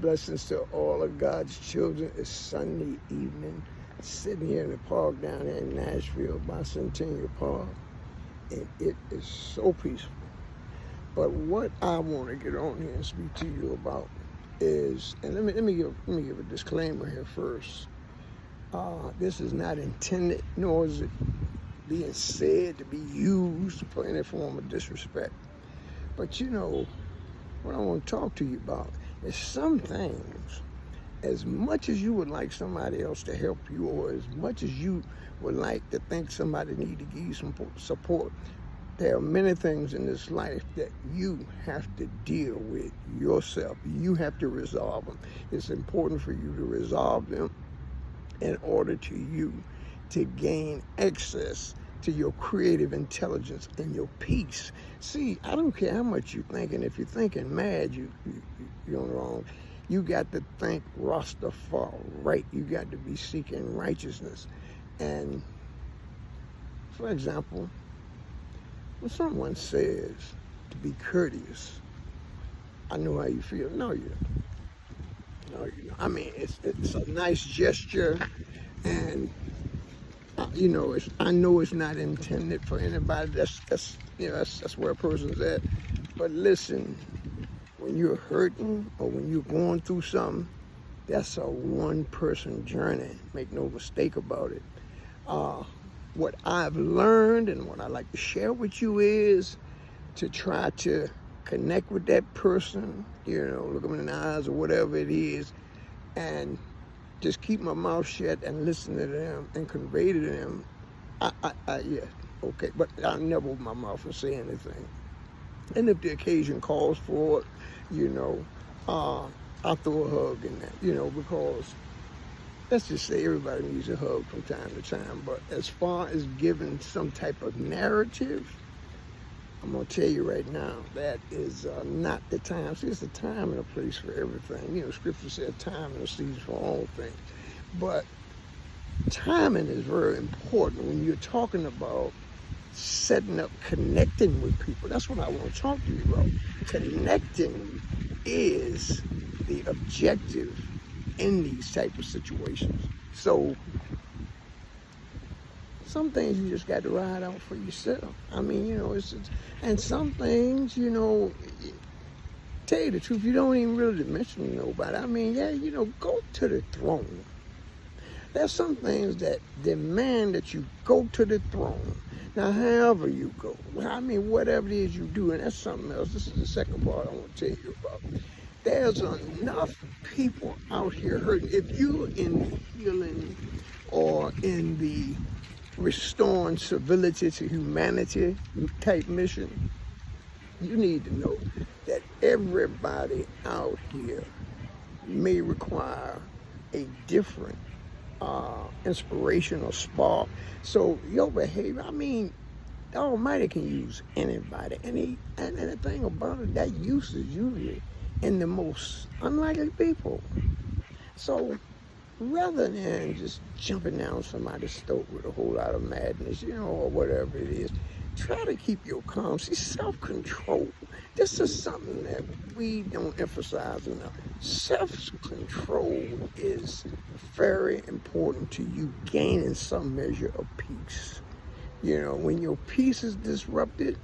Blessings to all of God's children. It's Sunday evening, sitting here in the park down here in Nashville by Centennial Park, and it is so peaceful. But what I want to get on here and speak to you about is, and let me give a disclaimer here first. This is not intended, nor is it being said to be used for any form of disrespect. But you know, what I want to talk to you about is some things, as much as you would like somebody else to help you, or as much as you would like to think somebody need to give you some support, there are many things in this life that you have to deal with yourself. You have to resolve them. It's important for you to resolve them in order to you to gain access to your creative intelligence and your peace. See, I don't care how much you're thinking. If you're thinking mad, you're on the wrong. You got to think Rastafari, right? You got to be seeking righteousness. And for example, when someone says to be courteous, I know how you feel. No, you don't. No, you don't. I mean, it's a nice gesture, and you know, I know it's not intended for anybody. That's where a person's at. But listen, when you're hurting or when you're going through something, that's a one-person journey. Make no mistake about it. What I've learned and what I like to share with you is to try to connect with that person. You know, look them in the eyes or whatever it is, and just keep my mouth shut and listen to them and convey to them. Yeah, okay, but I'll never open my mouth and say anything. And if the occasion calls for it, you know, I'll throw a hug in that, you know, because let's just say everybody needs a hug from time to time. But as far as giving some type of narrative, I'm going to tell you right now, that is not the time. See, it's a time and a place for everything. You know, Scripture said time and a season for all things. But timing is very important when you're talking about setting up, connecting with people. That's what I want to talk to you about. Connecting is the objective in these type of situations. So some things you just got to ride out for yourself. I mean, you know, and some things, you know, tell you the truth, you don't even really mention nobody. I mean, yeah, you know, go to the throne. There's some things that demand that you go to the throne. Now, however you go, I mean, whatever it is you do, and that's something else. This is the second part I want to tell you about. There's enough people out here hurting. If you're in the healing or in the restoring civility to humanity type mission, you need to know that everybody out here may require a different inspirational spark. So your behavior, I mean, the Almighty can use anybody. And the thing about it, that use is usually in the most unlikely people. So rather than just jumping down somebody's throat with a whole lot of madness, you know, or whatever it is, try to keep your calm. See, self-control. This is something that we don't emphasize enough. Self-control is very important to you gaining some measure of peace. You know, when your peace is disrupted,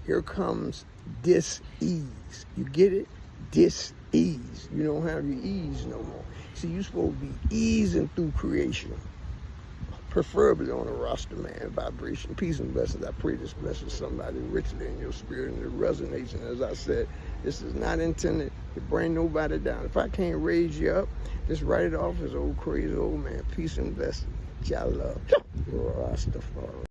here comes dis-ease. You get it? Dis-ease. You don't have your ease no more. See, you're supposed to be easing through creation, preferably on a roster man vibration. Peace and blessings. I pray this blesses somebody richly in your spirit and it resonates. And as I said, this is not intended to bring nobody down. If I can't raise you up, just write it off as old crazy old man. Peace and blessings. Jah love. Rastafari.